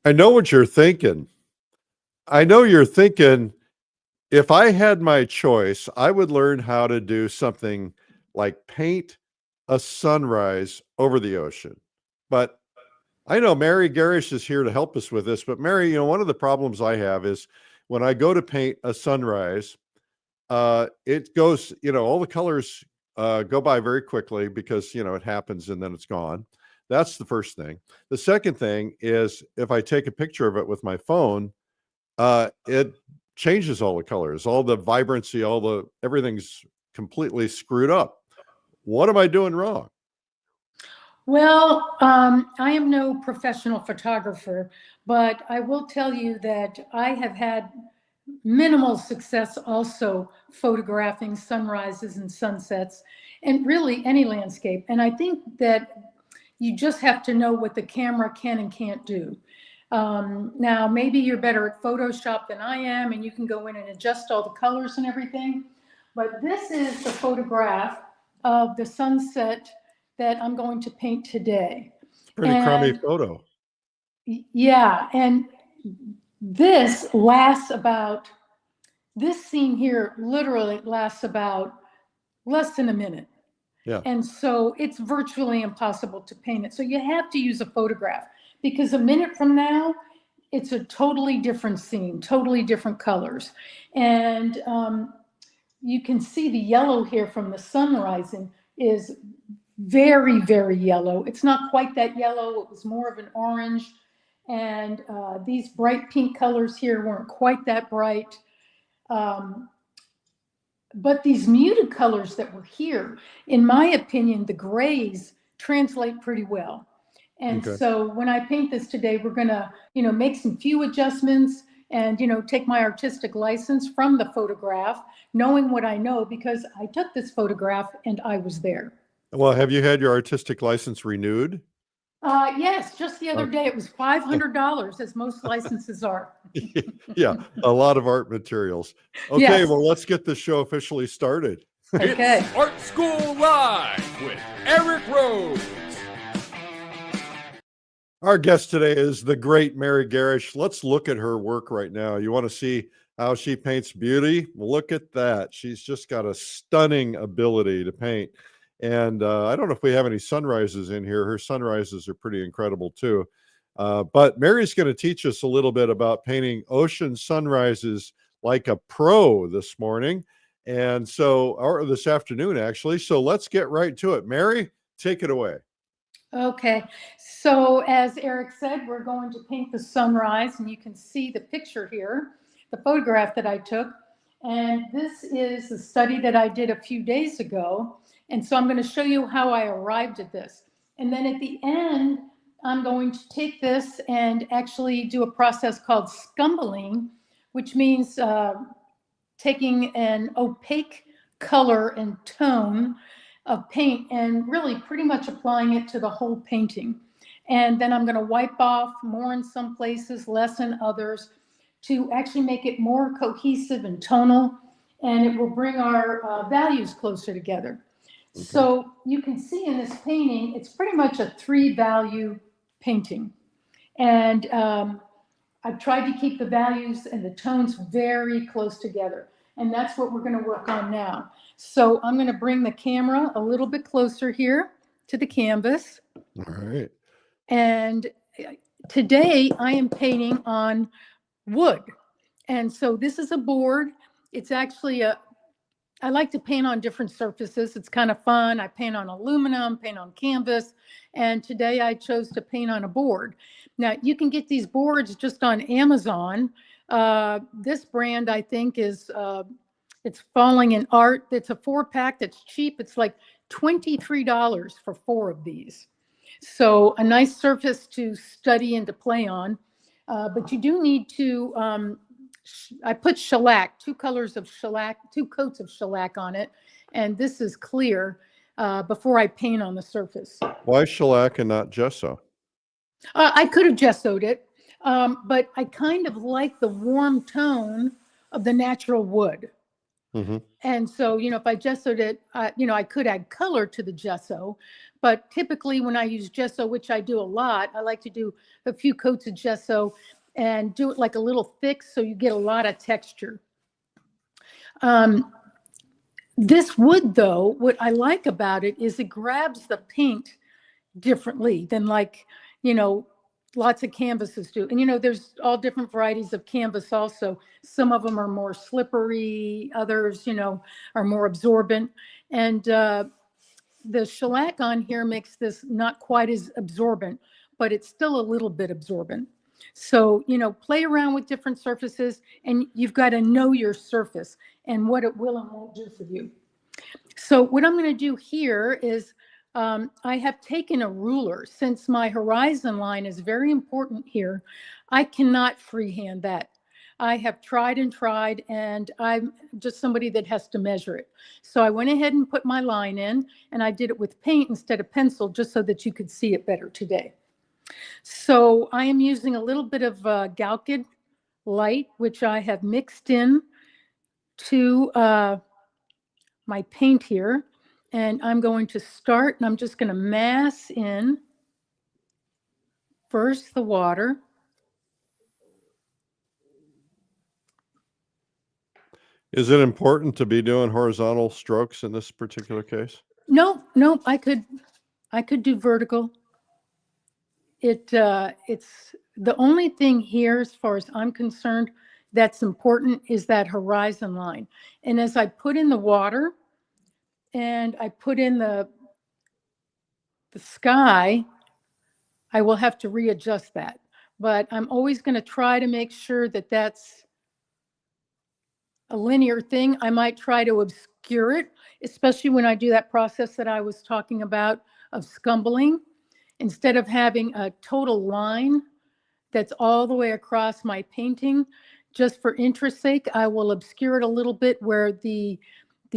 I know what you're thinking. I know you're thinking, if I had my choice, I would learn how to do something like paint a sunrise over the ocean. But I know Mary Garrish is here to help us with this. But Mary, one of the problems I have is when I go to paint a sunrise, it goes, all the colors go by very quickly because, it happens and then it's gone. That's the first thing. The second thing is if I take a picture of it with my phone, it changes all the colors, all the vibrancy, everything's completely screwed up. What am I doing wrong? Well, I am no professional photographer, but I will tell you that I have had minimal success also photographing sunrises and sunsets and really any landscape. And I think that you just have to know what the camera can and can't do. Now, maybe you're better at Photoshop than I am, and you can go in and adjust all the colors and everything. But this is the photograph of the sunset that I'm going to paint today. Pretty crummy photo. Yeah, and this scene here literally lasts about less than a minute. Yeah. And so it's virtually impossible to paint it. So you have to use a photograph, because a minute from now, it's a totally different scene, totally different colors. And you can see the yellow here from the sun rising is very, very yellow. It's not quite that yellow. It was more of an orange. And these bright pink colors here weren't quite that bright. But these muted colors that were here, in my opinion, the grays translate pretty well. And so when I paint this today, we're going to, make some few adjustments and, take my artistic license from the photograph, knowing what I know, because I took this photograph and I was there. Well, have you had your artistic license renewed? Yes, just the other day. It was $500, as most licenses are. Yeah, a lot of art materials. Okay, yes. Well, let's get the show officially started. Okay. It's Art School Live with Eric Rhoads. Our guest today is the great Mary Garrish. Let's look at her work right now. You want to see how she paints beauty? Look at that. She's just got a stunning ability to paint. And I don't know if we have any sunrises in here. Her sunrises are pretty incredible too. But Mary's going to teach us a little bit about painting ocean sunrises like a pro this morning. And so, or this afternoon, actually. So let's get right to it. Mary, take it away. Okay. So as Eric said, we're going to paint the sunrise, and you can see the picture here, the photograph that I took. And this is the study that I did a few days ago. And so I'm going to show you how I arrived at this. And then at the end, I'm going to take this and actually do a process called 𝗠𝗿𝗆, which means taking an opaque color and tone of paint and really pretty much applying it to the whole painting. And then I'm going to wipe off more in some places, less in others, to actually make it more cohesive and tonal, and it will bring our values closer together. Okay. So you can see in this painting, it's pretty much a 3-value painting. And I've tried to keep the values and the tones very close together. And that's what we're going to work on now. So I'm going to bring the camera a little bit closer here to the canvas. All right. And today I am painting on wood. And so this is a board. It's actually I like to paint on different surfaces. It's kind of fun. I paint on aluminum, paint on canvas, and today I chose to paint on a board. Now, you can get these boards just on Amazon. This brand, I think, is, it's Falling in Art. It's a 4-pack that's cheap. It's like $23 for 4 of these. So a nice surface to study and to play on. But you do need to, I put shellac, 2 colors of shellac, 2 coats of shellac on it. And this is clear before I paint on the surface. Why shellac and not gesso? I could have gessoed it, but I kind of like the warm tone of the natural wood. Mhm. And so, if I gessoed it, I could add color to the gesso, but typically when I use gesso, which I do a lot, I like to do a few coats of gesso and do it like a little thick so you get a lot of texture. This wood, though, what I like about it is it grabs the paint differently than lots of canvases do. And there's all different varieties of canvas also. Some of them are more slippery, others, are more absorbent. And the shellac on here makes this not quite as absorbent, but it's still a little bit absorbent. So, play around with different surfaces, and you've got to know your surface and what it will and won't do for you. So what I'm going to do here is I have taken a ruler. Since my horizon line is very important here, I cannot freehand that. I have tried and tried, and I'm just somebody that has to measure it. So I went ahead and put my line in, and I did it with paint instead of pencil, just so that you could see it better today. So I am using a little bit of 𝗟𝗏𝗃 light, which I have mixed in to my paint here. And I'm going to start, and I'm just going to mass in first the water. Is it important to be doing horizontal strokes in this particular case? No, I could do vertical. It's the only thing here, as far as I'm concerned, that's important is that horizon line. And as I put in the water and I put in the sky, I will have to readjust that. But I'm always going to try to make sure that that's a linear thing. I might try to obscure it, especially when I do that process that I was talking about of scumbling. Instead of having a total line that's all the way across my painting, just for interest's sake, I will obscure it a little bit where the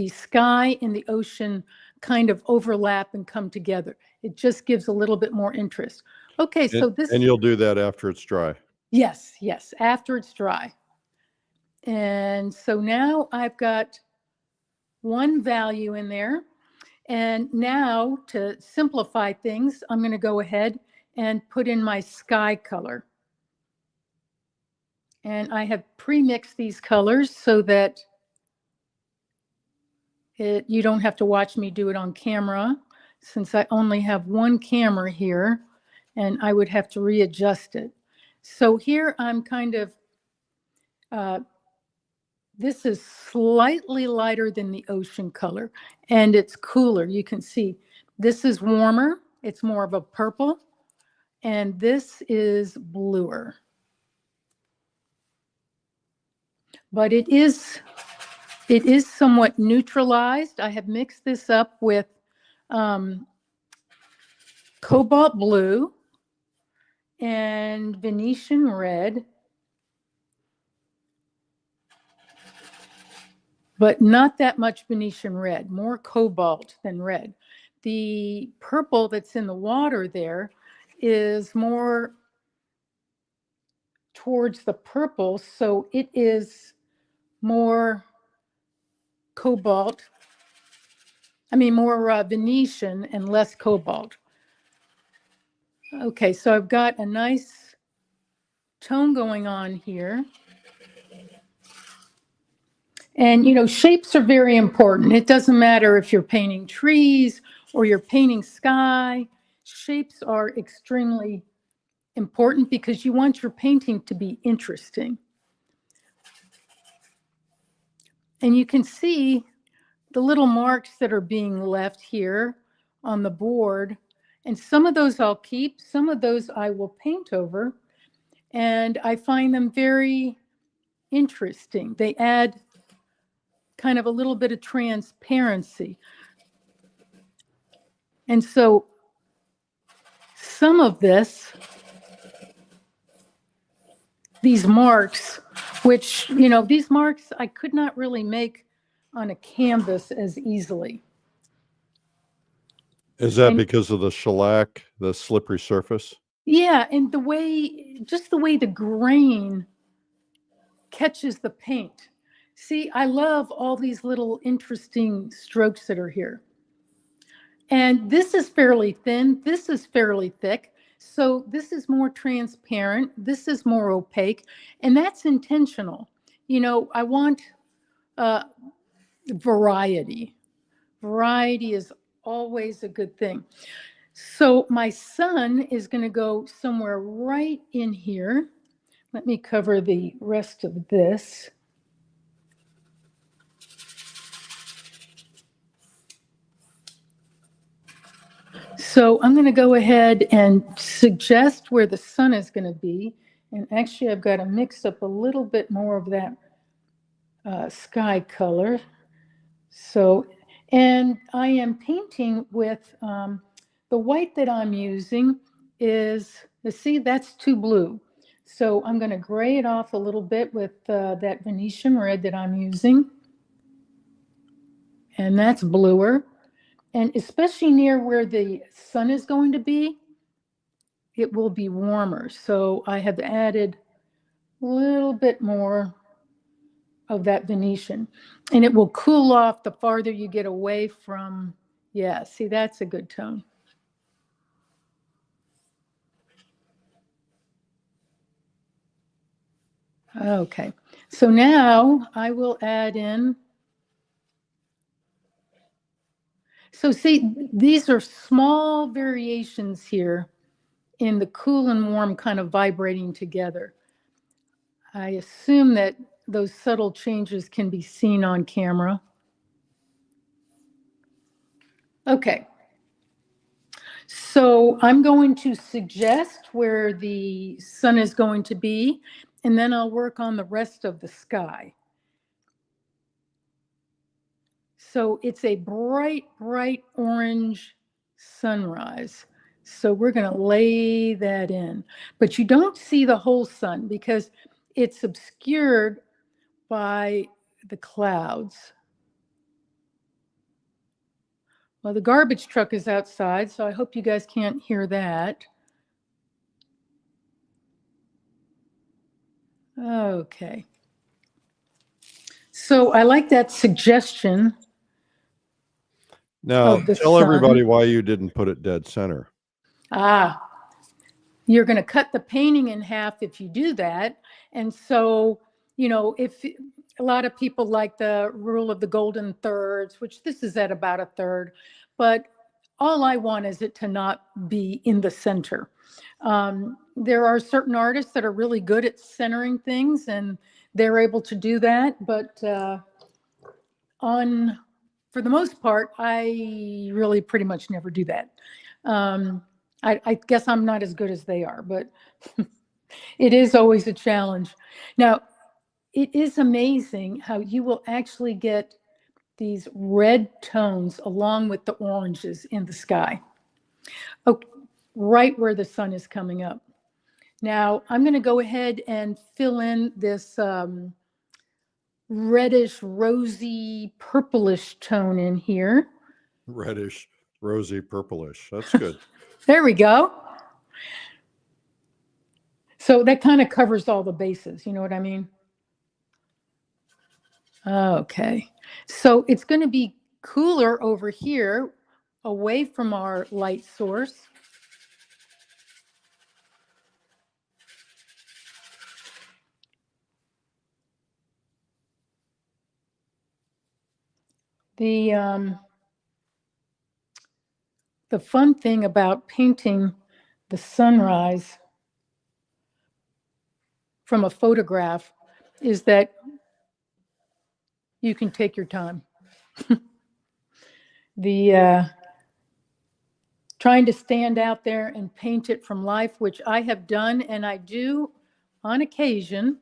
sky and the ocean kind of overlap and come together. It just gives a little bit more interest. Okay, so this... And you'll do that after it's dry? Yes, after it's dry. And so now I've got one value in there. And now to simplify things, I'm going to go ahead and put in my sky color. And I have pre-mixed these colors so that you don't have to watch me do it on camera, since I only have one camera here and I would have to readjust it. So here I'm kind of, this is slightly lighter than the ocean color, and it's cooler. You can see this is warmer. It's more of a purple, and this is bluer. But it is somewhat neutralized. I have mixed this up with cobalt blue and Venetian red, but not that much Venetian red, more cobalt than red. The purple that's in the water there is more towards the purple, so it is more cobalt. I mean, more Venetian and less cobalt. Okay, so I've got a nice tone going on here. And, shapes are very important. It doesn't matter if you're painting trees or you're painting sky. Shapes are extremely important because you want your painting to be interesting. And you can see the little marks that are being left here on the board. And some of those I'll keep, some of those I will paint over. And I find them very interesting. They add kind of a little bit of transparency. And so some of these marks, which, these marks I could not really make on a canvas as easily. Is that because of the shellac, the slippery surface? Yeah, and just the way the grain catches the paint. See, I love all these little interesting strokes that are here. And this is fairly thin. This is fairly thick. So this is more transparent. This is more opaque. And that's intentional. You know, I want variety. Variety is always a good thing. So my sun is going to go somewhere right in here. Let me cover the rest of this. So I'm going to go ahead and suggest where the sun is going to be. And actually, I've got to mix up a little bit more of that sky color. So, and I am painting with the white that I'm using is, see, that's too blue. So I'm going to gray it off a little bit with that Venetian red that I'm using. And that's bluer. And especially near where the sun is going to be, it will be warmer. So I have added a little bit more of that Venetian. And it will cool off the farther you get away from, yeah, see, that's a good tone. Okay, so now I will add in. So see, these are small variations here in the cool and warm kind of vibrating together. I assume that those subtle changes can be seen on camera. Okay. So I'm going to suggest where the sun is going to be, and then I'll work on the rest of the sky. So it's a bright, bright orange sunrise. So we're going to lay that in. But you don't see the whole sun because it's obscured by the clouds. Well, the garbage truck is outside, so I hope you guys can't hear that. Okay. So I like that suggestion. Now, Of the tell sun. everybody why you didn't put it dead center. You're going to cut the painting in half if you do that. And so, you know, if a lot of people like the rule of the golden thirds, which this is at about a third, but all I want is it to not be in the center. There are certain artists that are really good at centering things, and they're able to do that. But for the most part, I really pretty much never do that. I guess I'm not as good as they are, but it is always a challenge. Now, it is amazing how you will actually get these red tones along with the oranges in the sky. Okay, right where the sun is coming up. Now, I'm going to go ahead and fill in this reddish, rosy, purplish tone in here. Reddish, rosy, purplish. That's good. There we go. So that kind of covers all the bases. You know what I mean? Okay. So it's going to be cooler over here, away from our light source. The fun thing about painting the sunrise from a photograph is that you can take your time. Trying to stand out there and paint it from life, which I have done and I do on occasion,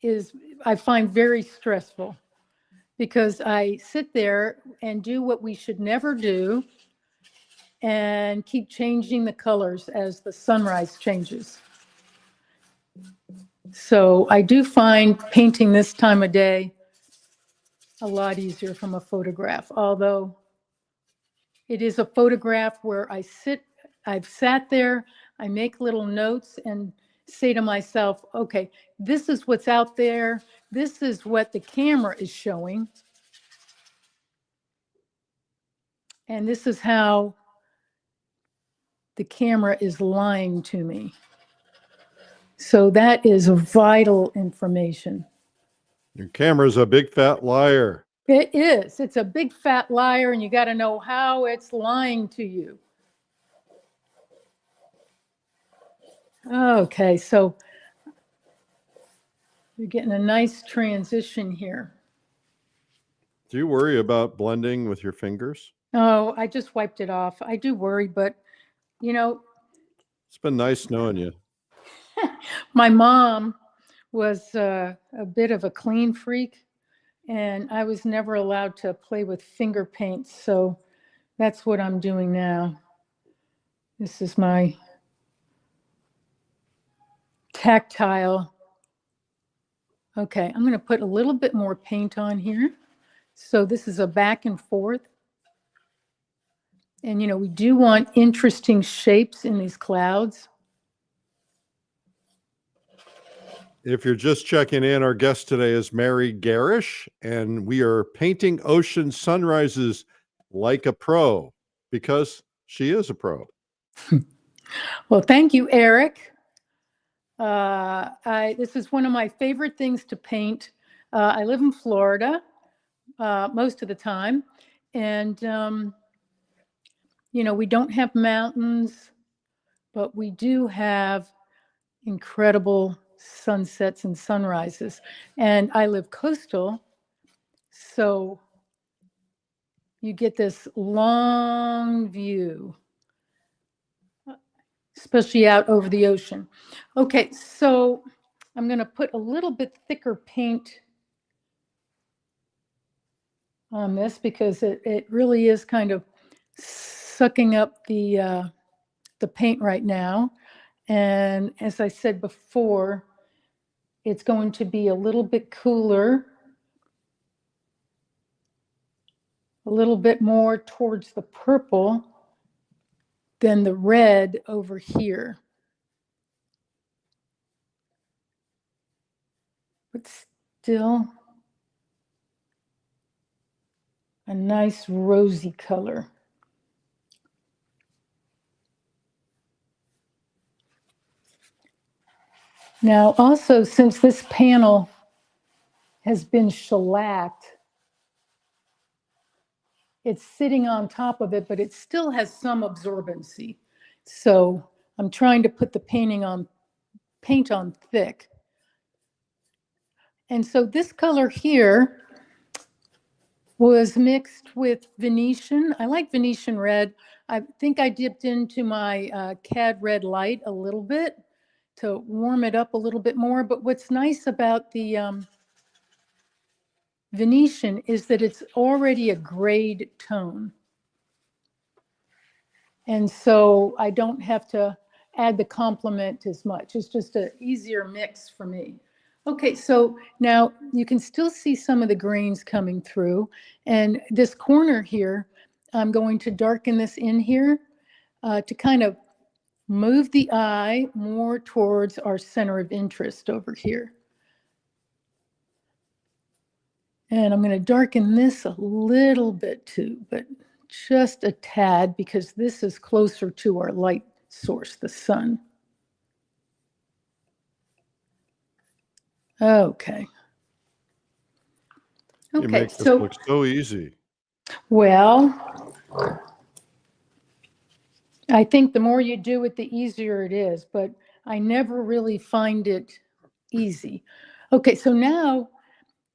is I find very stressful because I sit there and do what we should never do and keep changing the colors as the sunrise changes. So I do find painting this time of day a lot easier from a photograph, although it is a photograph where I've sat there, I make little notes, and say to myself, okay, this is what's out there. This is what the camera is showing. And this is how the camera is lying to me. So that is vital information. Your camera's a big fat liar. It is. It's a big fat liar, and you got to know how it's lying to you. Okay, so you're getting a nice transition here. Do you worry about blending with your fingers? Oh, I just wiped it off. I do worry, but you know, It's been nice knowing you. my mom was a bit of a clean freak, and I was never allowed to play with finger paints, so that's what I'm doing now. This is my tactile. Okay, I'm going to put a little bit more paint on here. So this is a back and forth. And, you know, we do want interesting shapes in these clouds. If you're just checking in, our guest today is Mary Garrish, and we are painting ocean sunrises like a pro because she is a pro. Well, thank you, Eric. This is one of my favorite things to paint. I live in Florida most of the time, and you know, we don't have mountains, but we do have incredible sunsets and sunrises. And I live coastal, so you get this long view, especially out over the ocean. Okay, so I'm going to put a little bit thicker paint on this because it really is kind of sucking up the paint right now. And as I said before, it's going to be a little bit cooler, a little bit more towards the purple than the red over here. But still a nice rosy color. Now, also, since this panel has been shellacked, it's sitting on top of it, but it still has some absorbency. So I'm trying to put the paint on thick. And so this color here was mixed with Venetian. I like Venetian red. I think I dipped into my Cad Red Light a little bit to warm it up a little bit more. But what's nice about the Venetian is that it's already a grade tone. And so I don't have to add the complement as much. It's just an easier mix for me. Okay, so now you can still see some of the grains coming through. And this corner here, I'm going to darken this in here to kind of move the eye more towards our center of interest over here. And I'm going to darken this a little bit too, but just a tad because this is closer to our light source, the sun. Okay. You make this so look so easy. well, I think the more you do it, the easier it is, but I never really find it easy. Okay, so now,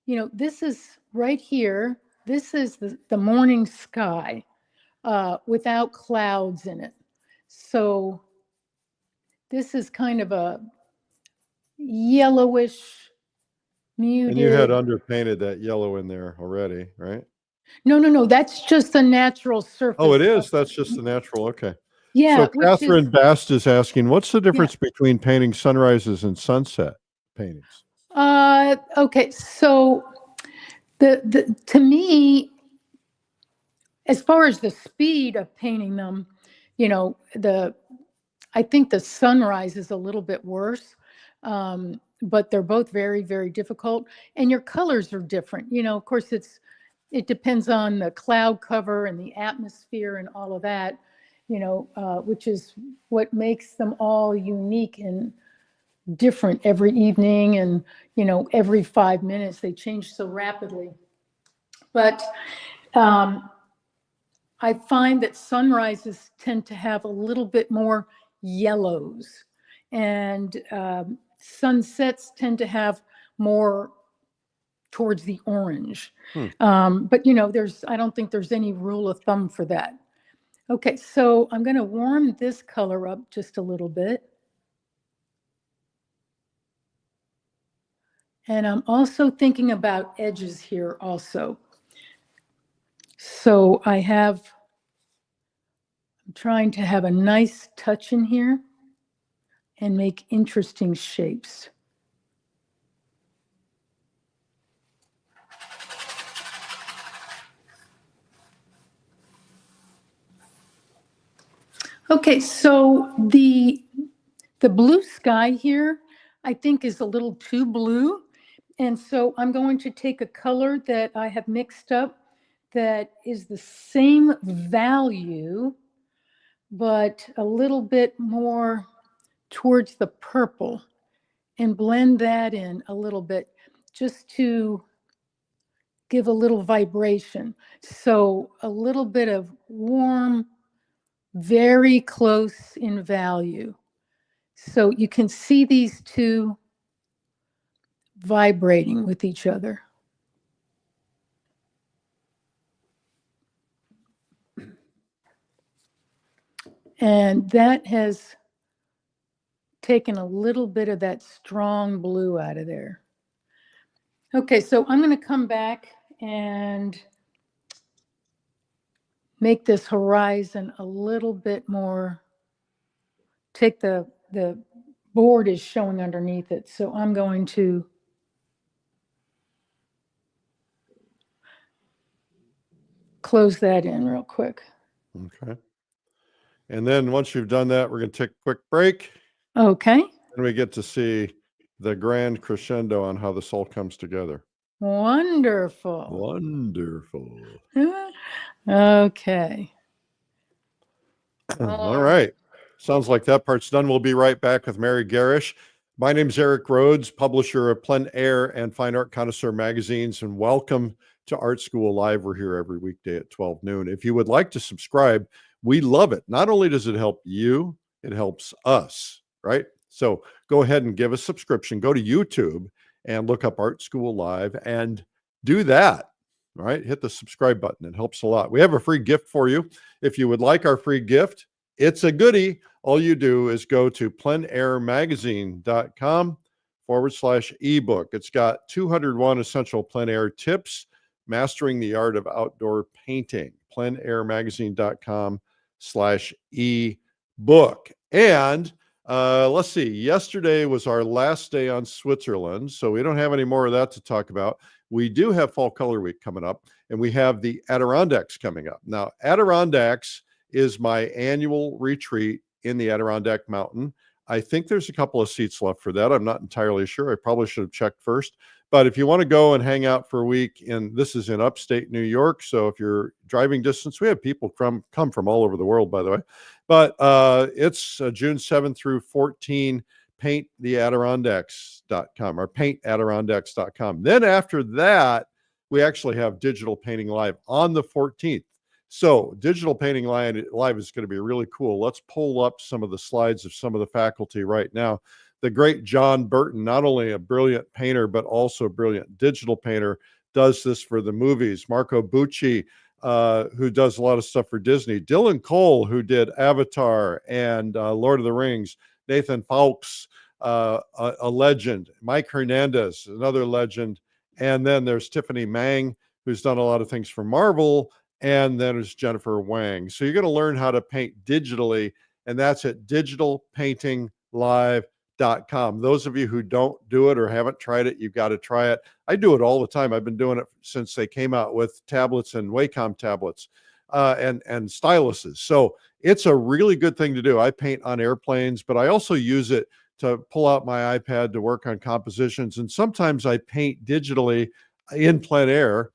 you know, this is right here. This is the morning sky without clouds in it. So this is kind of a yellowish, muted. And you had underpainted that yellow in there already, right? No, that's just a natural surface. Oh, it is? That's just the natural. Okay. Yeah. So Catherine Bast is asking, what's the difference between painting sunrises and sunset paintings? Okay, so to me, as far as the speed of painting them, you know, I think the sunrise is a little bit worse, but they're both very, very difficult. And your colors are different. You know, of course, it depends on the cloud cover and the atmosphere and all of that, you know, which is what makes them all unique and different every evening. And, you know, every 5 minutes, they change so rapidly. But I find that sunrises tend to have a little bit more yellows, and sunsets tend to have more towards the orange. But, you know, I don't think there's any rule of thumb for that. Okay, so I'm going to warm this color up just a little bit. And I'm also thinking about edges here also. So I'm trying to have a nice touch in here and make interesting shapes. Okay, so the blue sky here, I think, is a little too blue. And so I'm going to take a color that I have mixed up that is the same value, but a little bit more towards the purple, and blend that in a little bit just to give a little vibration. So a little bit of warm, very close in value. So you can see these two vibrating with each other. And that has taken a little bit of that strong blue out of there. Okay, so I'm going to come back and make this horizon a little bit more. Take the board is showing underneath it, so I'm going to close that in real quick. Okay. And then once you've done that, we're going to take a quick break. Okay. And we get to see the grand crescendo on how this all comes together. Wonderful. Wonderful. Okay. All right. Sounds like that part's done. We'll be right back with Mary Garrish. My name's Eric Rhoads, publisher of Plein Air and Fine Art Connoisseur magazines, and welcome to Art School Live. We're here every weekday at 12 noon. If you would like to subscribe, we love it. Not only does it help you, it helps us, right? So go ahead and give a subscription. Go to YouTube and look up Art School Live and do that, right? Hit the subscribe button. It helps a lot. We have a free gift for you. If you would like our free gift, it's a goodie. All you do is go to pleinairmagazine.com/ebook. It's got 201 essential plein air tips, mastering the art of outdoor painting. pleinairmagazine.com/ebook. And let's see, yesterday was our last day on Switzerland, so we don't have any more of that to talk about. We do have Fall Color Week coming up, and we have the Adirondacks coming up. Now, Adirondacks is my annual retreat in the Adirondack Mountain. I think there's a couple of seats left for that. I'm not entirely sure. I probably should have checked first. But if you want to go and hang out for a week, and this is in upstate New York, so if you're driving distance, we have people come from all over the world, by the way. But it's June 7th through 14. painttheadirondacks.com or paintadirondacks.com. Then after that, we actually have Digital Painting Live on the 14th. So Digital Painting Live is going to be really cool. Let's pull up some of the slides of some of the faculty right now. The great John Burton, not only a brilliant painter, but also a brilliant digital painter, does this for the movies. Marco Bucci, who does a lot of stuff for Disney. Dylan Cole, who did Avatar and Lord of the Rings. Nathan Fawkes, a legend. Mike Hernandez, another legend. And then there's Tiffany Mang, who's done a lot of things for Marvel. And then there's Jennifer Wang. So you're going to learn how to paint digitally, and that's at digitalpaintinglive.com. Those of you who don't do it or haven't tried it, you've got to try it. I do it all the time. I've been doing it since they came out with tablets and Wacom tablets and styluses. So it's a really good thing to do. I paint on airplanes, but I also use it to pull out my iPad to work on compositions. And sometimes I paint digitally in plein air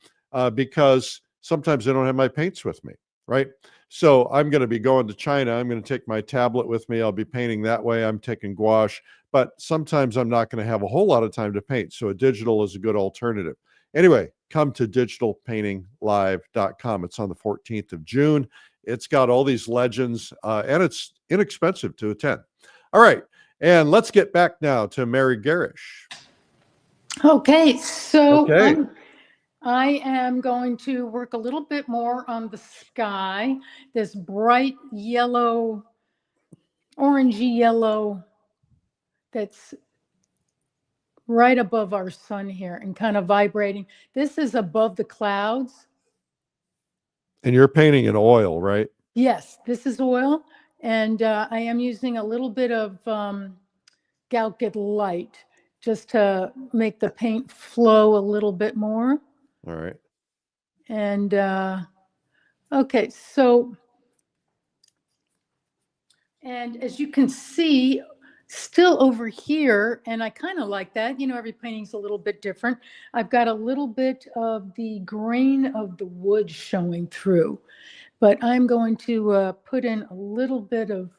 because sometimes I don't have my paints with me, right? So I'm going to be going to China. I'm going to take my tablet with me. I'll be painting that way. I'm taking gouache, but sometimes I'm not going to have a whole lot of time to paint. So a digital is a good alternative. Anyway, come to digitalpaintinglive.com. It's on the 14th of June. It's got all these legends and it's inexpensive to attend. All right. And let's get back now to Mary Garrish. Okay, so Okay. I am going to work a little bit more on the sky, this bright yellow, orangey yellow that's right above our sun here and kind of vibrating. This is above the clouds. And you're painting in oil, right? Yes, this is oil. And I am using a little bit of 𝗪𝗏 light just to make the paint flow a little bit more. All right. And okay, so, and as you can see, still over here, and I kind of like that, you know, every painting's a little bit different. I've got a little bit of the grain of the wood showing through, but I'm going to put in a little bit of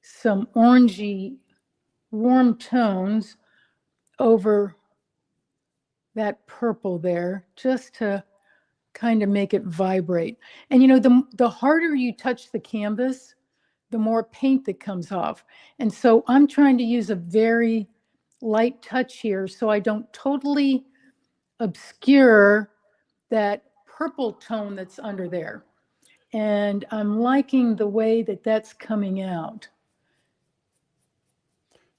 some orangey warm tones over that purple there, just to kind of make it vibrate. And you know, the harder you touch the canvas, the more paint that comes off. And so I'm trying to use a very light touch here so I don't totally obscure that purple tone that's under there. And I'm liking the way that that's coming out.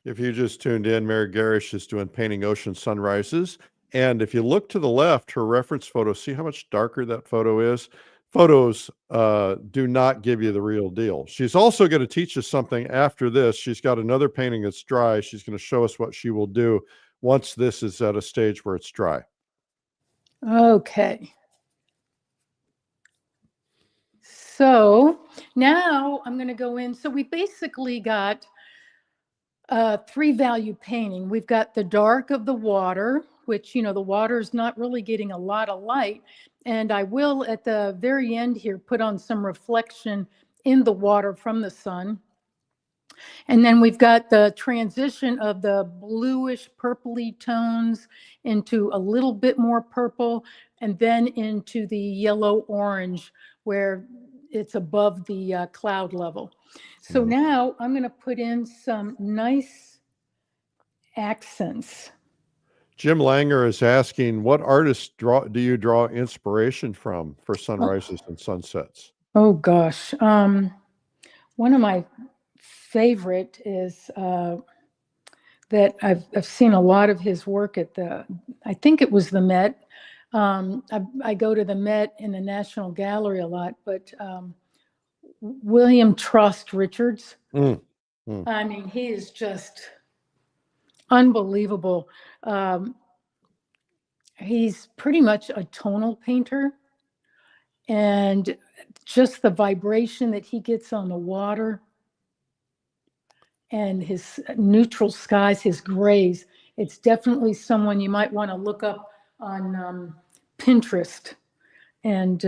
If you just tuned in, Mary Garrish is doing Painting Ocean Sunrises. And if you look to the left, her reference photo, see how much darker that photo is? Photos do not give you the real deal. She's also going to teach us something after this. She's got another painting that's dry. She's going to show us what she will do once this is at a stage where it's dry. Okay. So now I'm going to go in. So we basically got a 3-value painting. We've got the dark of the water, which, you know, the water is not really getting a lot of light. And I will, at the very end here, put on some reflection in the water from the sun. And then we've got the transition of the bluish purpley tones into a little bit more purple, and then into the yellow orange where it's above the cloud level. So now I'm going to put in some nice accents. Jim Langer is asking, what artists do you draw inspiration from for sunrises and sunsets? Oh gosh. One of my favorite is that I've seen a lot of his work at I think it was the Met. I go to the Met in the National Gallery a lot, but William Trust Richards. I mean, he is just unbelievable. He's pretty much a tonal painter, and just the vibration that he gets on the water and his neutral skies, his grays, it's definitely someone you might want to look up on Pinterest and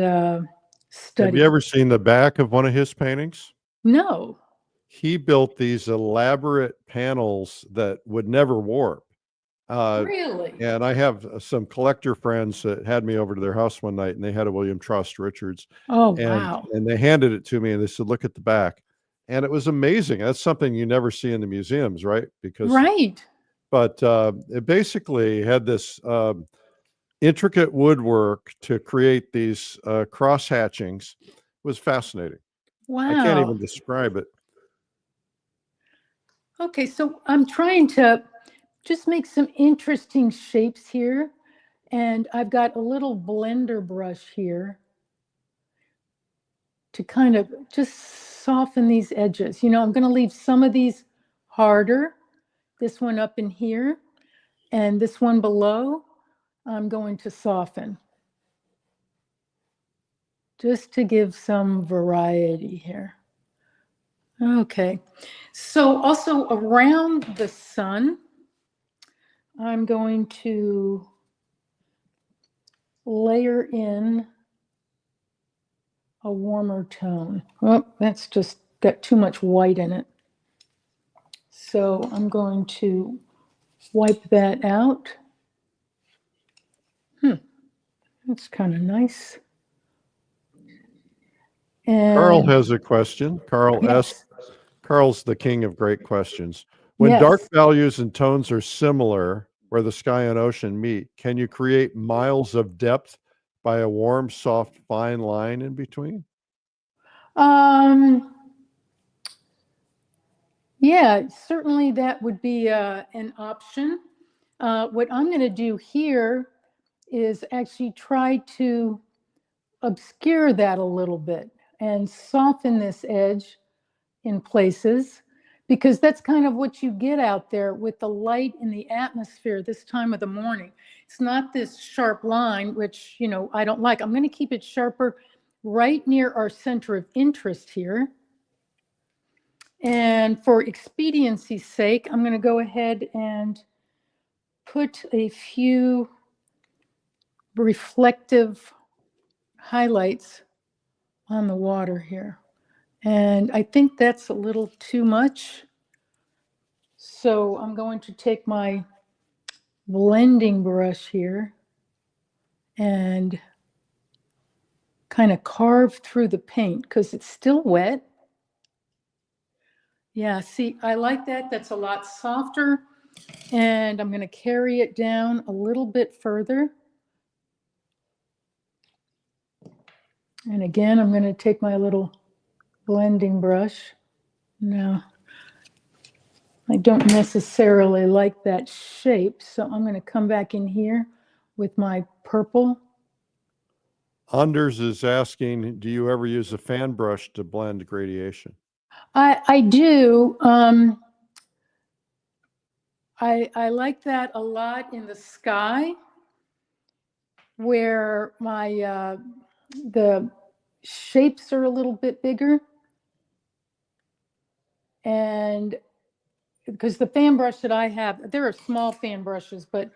study. Have you ever seen the back of one of his paintings? No. He built these elaborate panels that would never warp. Really? And I have some collector friends that had me over to their house one night, and they had a William Trust Richards. Oh, wow. And they handed it to me, and they said, look at the back. And it was amazing. That's something you never see in the museums, right? Because right. But it basically had this intricate woodwork to create these cross hatchings. It was fascinating. Wow. I can't even describe it. Okay, so I'm trying to just make some interesting shapes here. And I've got a little blender brush here to kind of just soften these edges. You know, I'm going to leave some of these harder. This one up in here, and this one below, I'm going to soften. just to give some variety here. Okay, so also around the sun, I'm going to layer in a warmer tone. Oh, that's just got too much white in it. So I'm going to wipe that out. That's kind of nice. Carl And has a question. Carl S. yes, Carl's the king of great questions. When dark yes. values and tones are similar, where the sky and ocean meet, can you create miles of depth by a warm, soft, fine line in between? Yeah, certainly that would be an option. What I'm going to do here is actually try to obscure that a little bit and soften this edge in places, because that's kind of what you get out there with the light in the atmosphere this time of the morning. It's not this sharp line, which, you know, I don't like. I'm going to keep it sharper right near our center of interest here. And for expediency's sake, I'm going to go ahead and put a few reflective highlights on the water here. And I think that's a little too much. So I'm going to take my blending brush here and kind of carve through the paint because it's still wet. Yeah, see, I like that. That's a lot softer. And I'm going to carry it down a little bit further. And again, I'm going to take my little blending brush. Now, I don't necessarily like that shape, so I'm going to come back in here with my purple. Anders is asking, do you ever use a fan brush to blend gradation? I do. I like that a lot in the sky, where my the shapes are a little bit bigger, and because the fan brush that I have, there are small fan brushes, but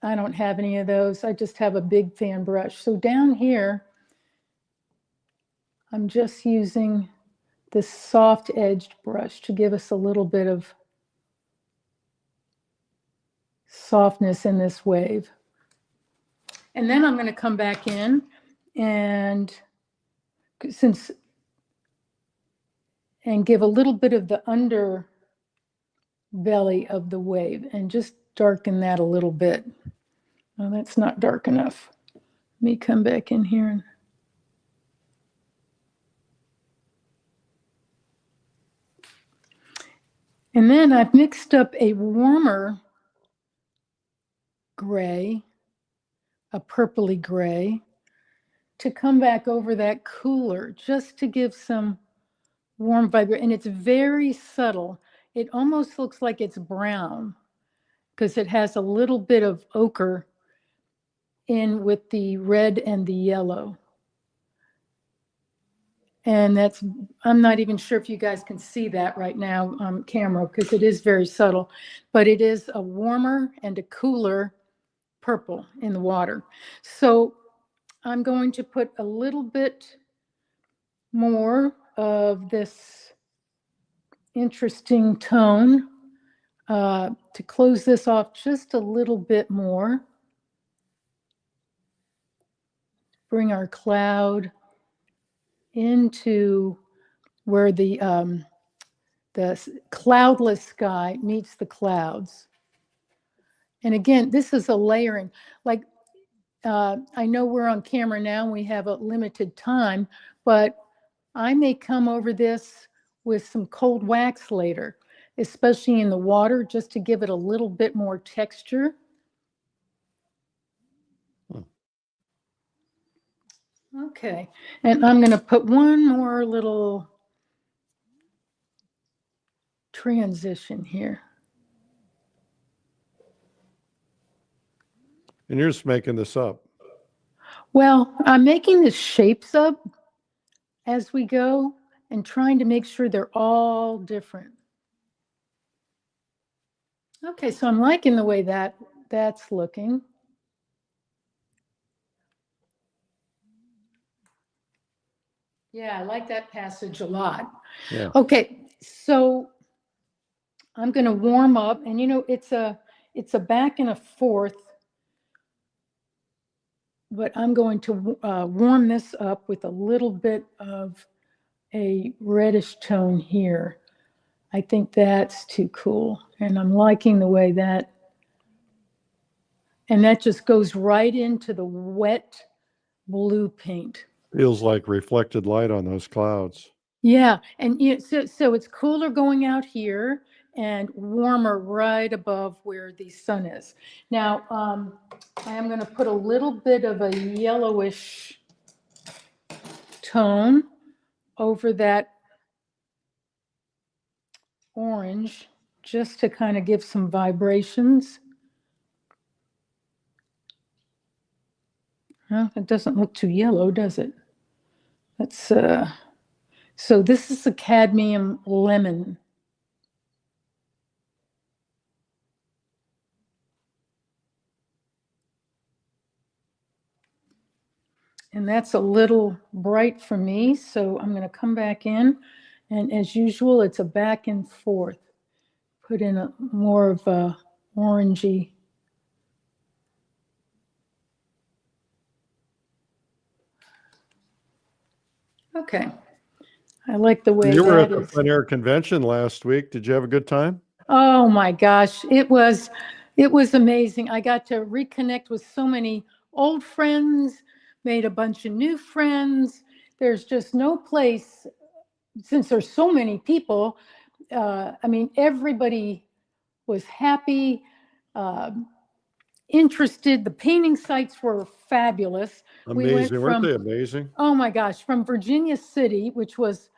I don't have any of those. I just have a big fan brush. So down here, I'm just using this soft edged brush to give us a little bit of softness in this wave. And then I'm going to come back in and give a little bit of the underbelly of the wave and just darken that a little bit. Well, that's not dark enough. Let me come back in here. And then I've mixed up a warmer gray, a purpley gray, to come back over that cooler, just to give some warm vibration. And it's very subtle. It almost looks like it's brown because it has a little bit of ochre in with the red and the yellow. And that's, I'm not even sure if you guys can see that right now on camera because it is very subtle, but it is a warmer and a cooler purple in the water. So I'm going to put a little bit more of this interesting tone to close this off just a little bit more. Bring our cloud into where the cloudless sky meets the clouds. And again, this is a layering. Like, I know we're on camera now and we have a limited time, but I may come over this with some cold wax later, especially in the water, just to give it a little bit more texture. Okay, and I'm going to put one more little transition here. And you're just making this up. Well, I'm making the shapes up as we go and trying to make sure they're all different. Okay, so I'm liking the way that's looking. Yeah, I like that passage a lot. Yeah. Okay, so I'm going to warm up, and it's a back and a forth, but I'm going to warm this up with a little bit of a reddish tone here. I think that's too cool, and I'm liking the way that, and that just goes right into the wet blue paint. Feels like reflected light on those clouds. Yeah, and so it's cooler going out here and warmer right above where the sun is. Now, I am going to put a little bit of a yellowish tone over that orange, just to kind of give some vibrations. Well, it doesn't look too yellow, does it? Let's, so this is the cadmium lemon. And that's a little bright for me, so I'm going to come back in. And as usual, it's a back and forth. Put in a more of a orangey. Okay. I like the way You were at that the is. plein air convention last week. Did you have a good time? Oh my gosh, it was amazing. I got to reconnect with so many old friends, made a bunch of new friends. There's just no place, since there's so many people, I mean, everybody was happy, interested. The painting sites were fabulous. Amazing. Weren't they amazing? Oh my gosh, from Virginia City, which was,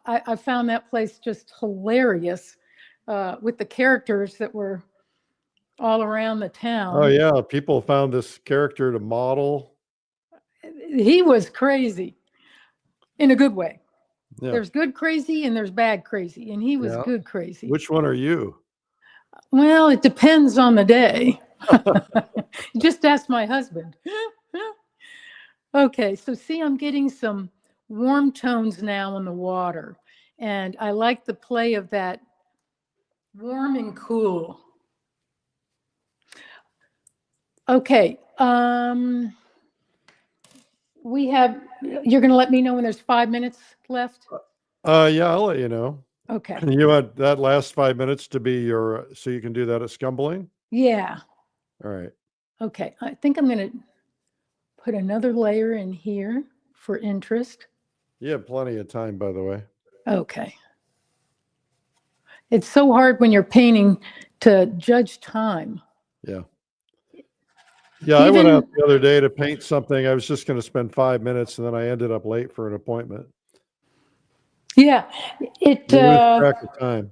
I found that place just hilarious, with the characters that were all around the town. Oh, yeah. People found this character to model. He was crazy in a good way. Yeah. There's good crazy and there's bad crazy, and he was Yeah. good crazy. Which one are you? Well, it depends on the day. Just ask my husband. Okay, so see, I'm getting some warm tones now on the water, and I like the play of that warm and cool. Okay, you're going to let me know when there's 5 minutes left? Yeah, I'll let you know. Okay. You want that last 5 minutes to be so you can do that at Scumbling? Yeah. All right. Okay, I think I'm going to put another layer in here for interest. You have plenty of time, by the way. Okay. It's so hard when you're painting to judge time. Yeah. Yeah, I went out the other day to paint something. I was just going to spend 5 minutes, and then I ended up late for an appointment. Yeah, You lose track of time.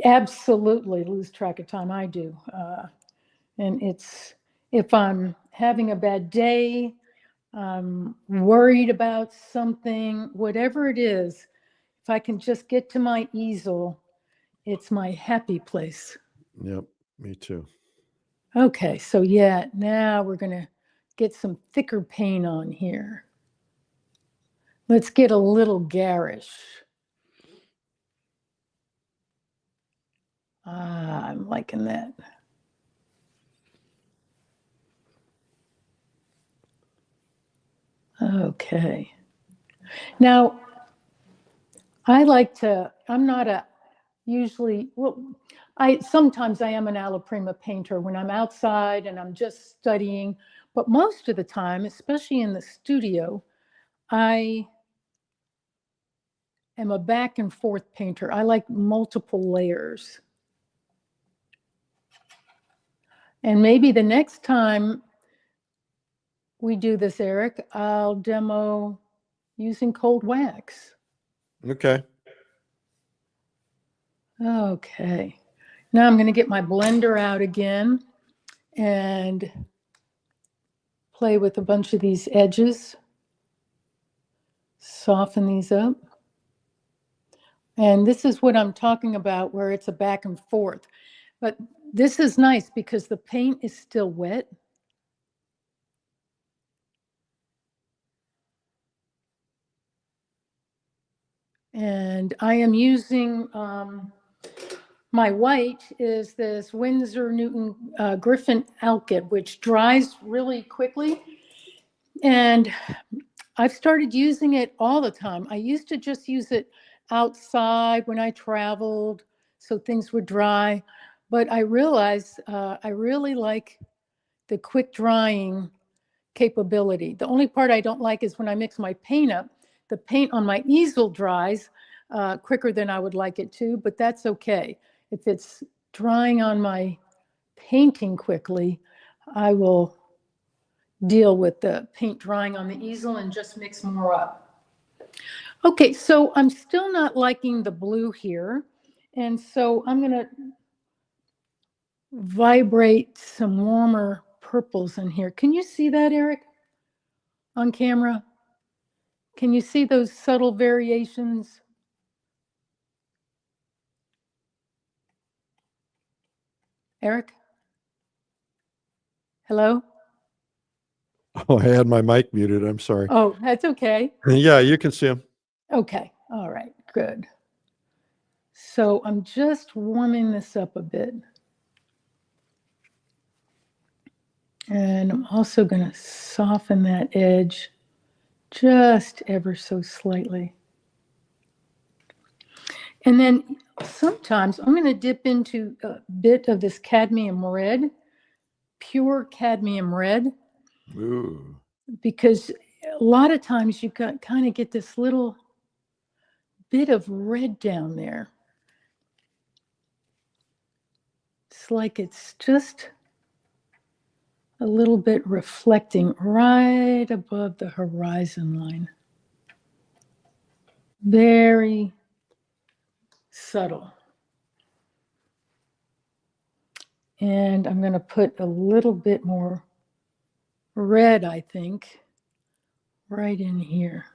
Absolutely lose track of time. I do. And if I'm having a bad day, I'm worried about something, whatever it is, if I can just get to my easel, it's my happy place. Yep, me too. Okay, so yeah, now we're going to get some thicker paint on here. Let's get a little garish. Ah, I'm liking that. Okay. Now, I'm not usually, well, sometimes I am an 𝗷𝗶𝗄𝗲 painter when I'm outside and I'm just studying, but most of the time, especially in the studio, I am a back and forth painter. I like multiple layers. And maybe the next time we do this, Eric, I'll demo using cold wax. Okay. Okay. Now I'm going to get my blender out again and play with a bunch of these edges, soften these up. And this is what I'm talking about, where it's a back and forth. But this is nice because the paint is still wet. And I am using, my white is this Winsor Newton Griffin Alkyd, which dries really quickly. And I've started using it all the time. I used to just use it outside when I traveled, so things would dry. But I realized I really like the quick drying capability. The only part I don't like is when I mix my paint up, the paint on my easel dries quicker than I would like it to, but that's okay. If it's drying on my painting quickly, I will deal with the paint drying on the easel and just mix more up. Okay, so I'm still not liking the blue here. And so I'm gonna vibrate some warmer purples in here. Can you see that, Eric, on camera? Can you see those subtle variations? Eric? Hello? Oh, I had my mic muted. I'm sorry. Oh, that's okay. Yeah, you can see them. Okay, all right, good. So I'm just warming this up a bit. And I'm also going to soften that edge just ever so slightly. And then sometimes I'm going to dip into a bit of this cadmium red, pure cadmium red, Ooh. because a lot of times you kind of get this little bit of red down there. It's like it's just a little bit reflecting right above the horizon line. Very subtle. And I'm going to put a little bit more red, I think, right in here.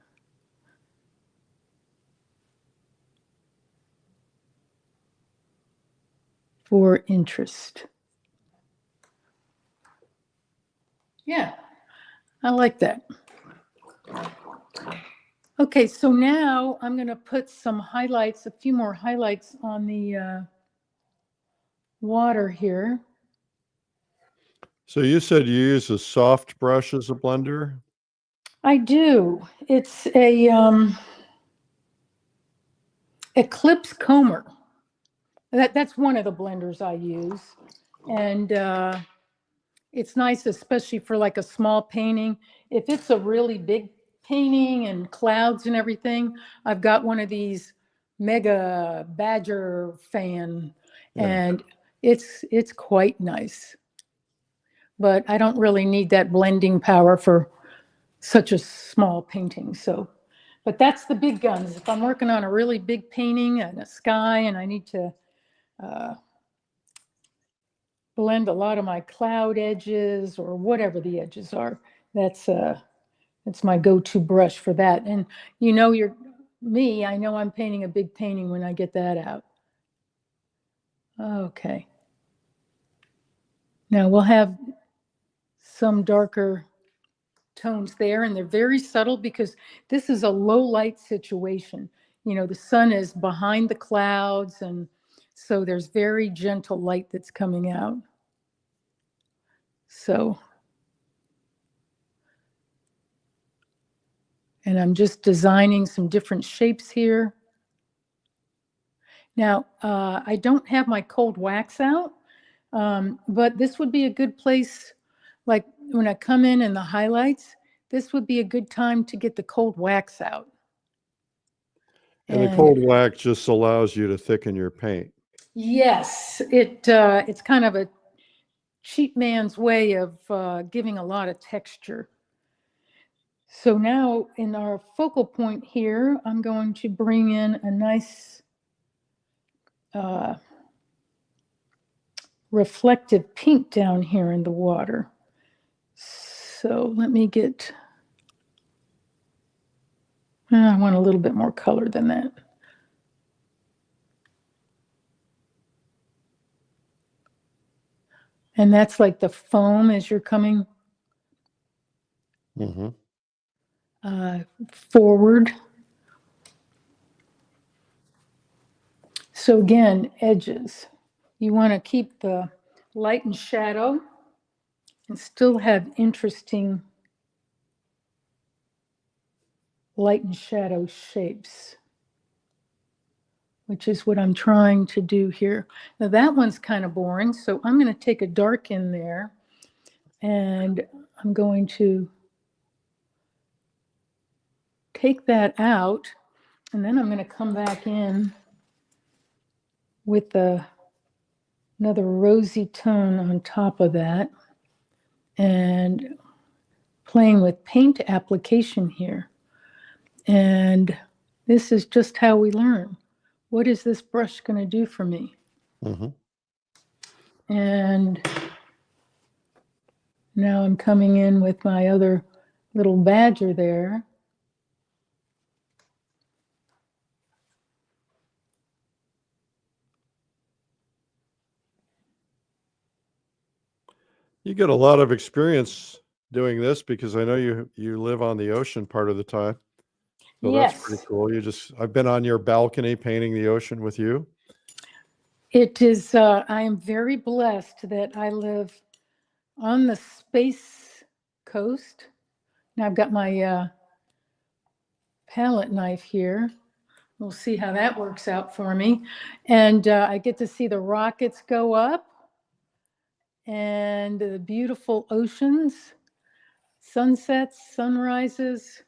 For interest. Yeah, I like that. Okay, so now I'm going to put some highlights, a few more highlights on the water here. So you said you use a soft brush as a blender? I do. It's a Eclipse Comber. That's one of the blenders I use. And it's nice, especially for like a small painting. If it's a really big painting and clouds and everything, I've got one of these mega badger fan, and it's quite nice. But I don't really need that blending power for such a small painting. So, but that's the big guns. If I'm working on a really big painting and a sky and I need to blend a lot of my cloud edges or whatever the edges are, that's my go-to brush for that. And you know, I know I'm painting a big painting when I get that out. Okay. Now we'll have some darker tones there, and they're very subtle because this is a low light situation. You know, the sun is behind the clouds, and so there's very gentle light that's coming out. So, and I'm just designing some different shapes here. Now, I don't have my cold wax out, but this would be a good place, like when I come in the highlights, this would be a good time to get the cold wax out. And the cold wax just allows you to thicken your paint. Yes, it's kind of a cheap man's way of giving a lot of texture. So now in our focal point here, I'm going to bring in a nice reflective pink down here in the water. So let me get, I want a little bit more color than that. And that's like the foam as you're coming forward. So again, edges. You want to keep the light and shadow and still have interesting light and shadow shapes, which is what I'm trying to do here. Now that one's kind of boring, so I'm going to take a dark in there, and I'm going to take that out, and then I'm going to come back in with another rosy tone on top of that, and playing with paint application here. And this is just how we learn. What is this brush going to do for me? And now I'm coming in with my other little badger there. You get a lot of experience doing this because I know you live on the ocean part of the time. So Yes. that's pretty cool. I've been on your balcony painting the ocean with you. It is, I am very blessed that I live on the space coast. Now I've got my palette knife here. We'll see how that works out for me. And I get to see the rockets go up and the beautiful oceans, sunsets, sunrises.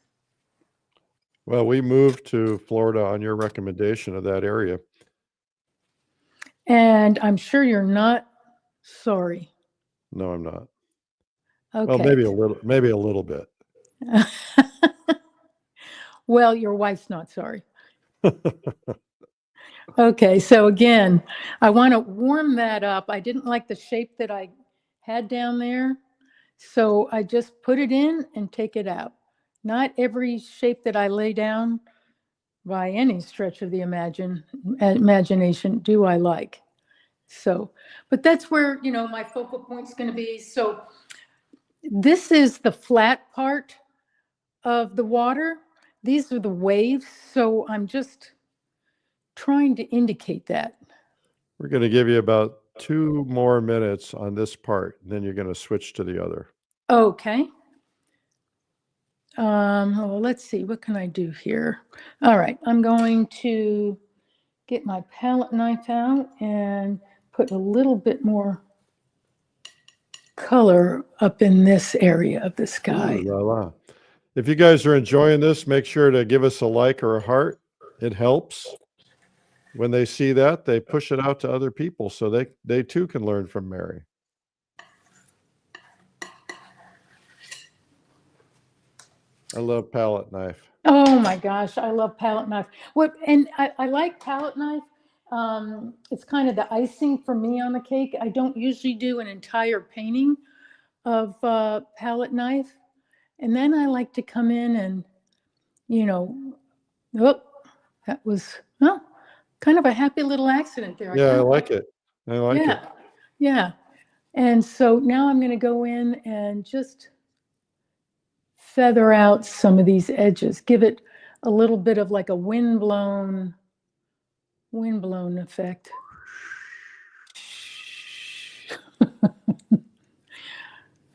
Well, we moved to Florida on your recommendation of that area. And I'm sure you're not sorry. No, I'm not. Okay. Well, maybe a little bit. Well, your wife's not sorry. Okay, so again, I want to warm that up. I didn't like the shape that I had down there, so I just put it in and take it out. Not every shape that I lay down by any stretch of the imagination do I like. So, but that's where, my focal point's going to be. So this is the flat part of the water. These are the waves. So I'm just trying to indicate that. We're going to give you about 2 more minutes on this part, and then you're going to switch to the other. Okay. Well, let's see. What can I do here? All right. I'm going to get my palette knife out and put a little bit more color up in this area of the sky. Ooh, la, la. If you guys are enjoying this, make sure to give us a like or a heart. It helps. When they see that, they push it out to other people so they too can learn from Mary. I love palette knife. Oh my gosh, I love palette knife. And I like palette knife. It's kind of the icing for me on the cake. I don't usually do an entire painting of palette knife. And then I like to come in and, that was kind of a happy little accident there. Yeah, I like it. I like it. Yeah. And so now I'm going to go in and just feather out some of these edges, give it a little bit of like a windblown effect.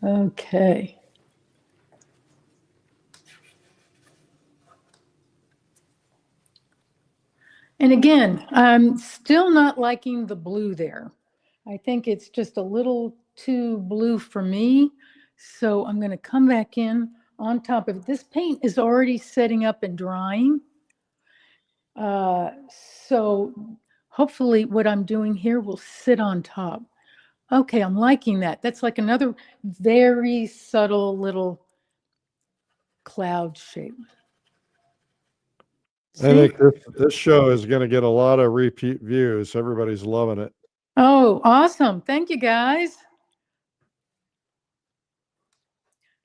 Okay. And again, I'm still not liking the blue there. I think it's just a little too blue for me. So I'm going to come back in on top of it. This paint is already setting up and drying. So hopefully what I'm doing here will sit on top. Okay, I'm liking that. That's like another very subtle little cloud shape. I think this show is going to get a lot of repeat views. Everybody's loving it. Oh, awesome. Thank you, guys.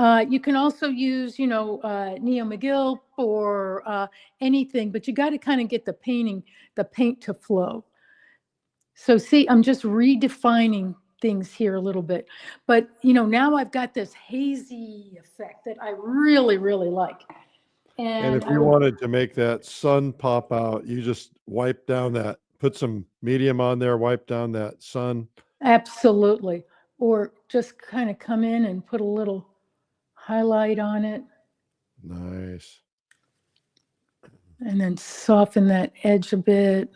You can also use, Neo McGill or anything, but you got to kind of get the paint to flow. So see, I'm just redefining things here a little bit. But, now I've got this hazy effect that I really, really like. And if you wanted to make that sun pop out, you just wipe down that, put some medium on there, wipe down that sun. Absolutely. Or just kind of come in and put a little highlight on it. Nice. And then soften that edge a bit.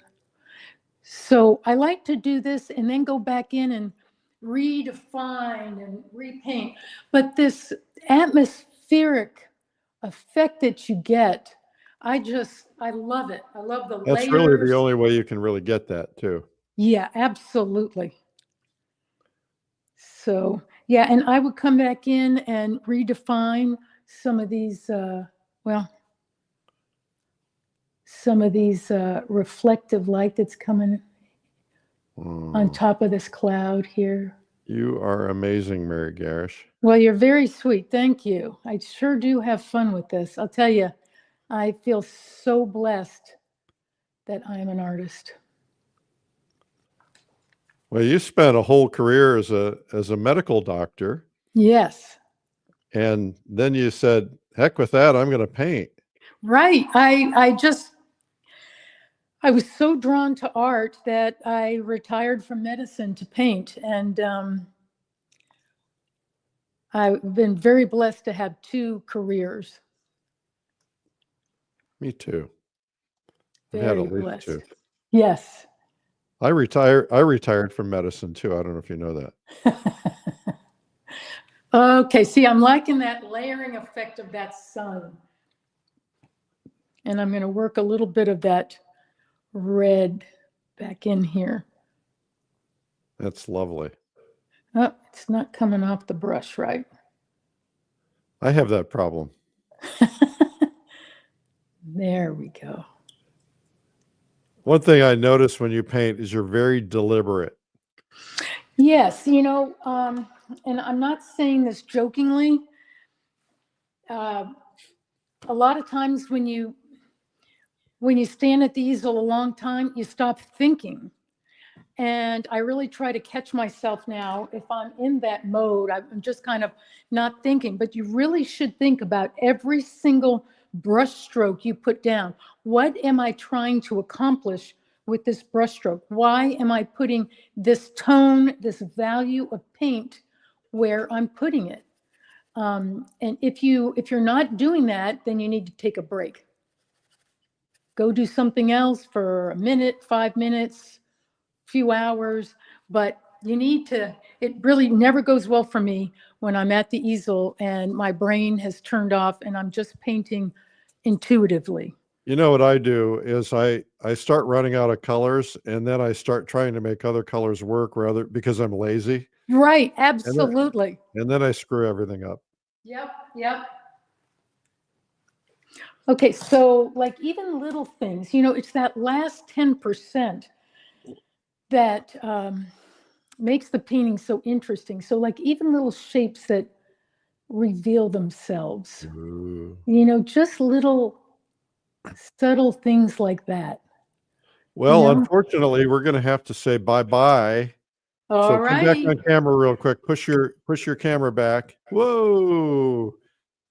So I like to do this and then go back in and redefine and repaint. But this atmospheric effect that you get, I love it. I love the layers. That's really the only way you can really get that too. Yeah, absolutely. So, yeah, and I would come back in and redefine some of these, reflective light that's coming on top of this cloud here. You are amazing, Mary Garrish. Well, you're very sweet. Thank you. I sure do have fun with this. I'll tell you, I feel so blessed that I'm an artist. Well, you spent a whole career as a medical doctor. Yes. And then you said, heck with that, I'm going to paint. Right. I was so drawn to art that I retired from medicine to paint. And I've been very blessed to have 2 careers. Me too. Very I've had at least blessed. 2. Yes. I retired from medicine too. I don't know if you know that. Okay, see, I'm liking that layering effect of that sun. And I'm going to work a little bit of that red back in here. That's lovely. Oh, it's not coming off the brush right. I have that problem. There we go. One thing I notice when you paint is you're very deliberate. Yes, and I'm not saying this jokingly. A lot of times when you stand at the easel a long time, you stop thinking. And I really try to catch myself now. If I'm in that mode, I'm just kind of not thinking. But you really should think about every single brush stroke you put down. What am I trying to accomplish with this brush stroke? Why am I putting this tone, this value of paint where I'm putting it? And if you're not doing that, then you need to take a break. Go do something else for a minute, 5 minutes, few hours, but you need to, it really never goes well for me when I'm at the easel and my brain has turned off and I'm just painting intuitively. You know what I do is I start running out of colors and then I start trying to make other colors work because I'm lazy. Right, absolutely. And then I screw everything up. Yep. Okay, so like even little things, it's that last 10% that makes the painting so interesting. So like even little shapes that reveal themselves, just little subtle things like that. Well, unfortunately, we're going to have to say bye-bye. So come back on camera real quick. Push your camera back. Whoa.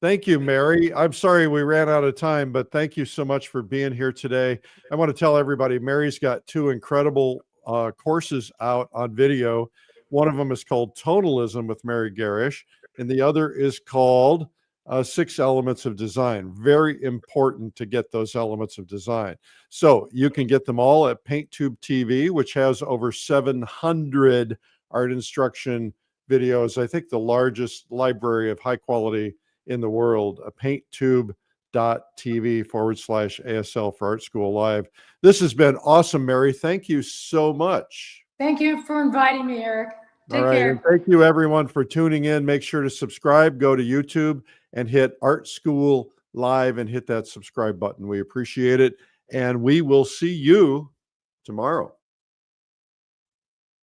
Thank you, Mary. I'm sorry we ran out of time, but thank you so much for being here today. I want to tell everybody, Mary's got 2 incredible courses out on video. One of them is called Tonalism with Mary Garrish, and the other is called 6 Elements of Design. Very important to get those elements of design. So you can get them all at PaintTube TV, which has over 700 art instruction videos. I think the largest library of high quality in the world, painttube.tv/ASL for Art School Live. This has been awesome, Mary. Thank you so much. Thank you for inviting me, Eric. Take care. And thank you everyone for tuning in. Make sure to subscribe, go to YouTube and hit Art School Live and hit that subscribe button. We appreciate it. And we will see you tomorrow.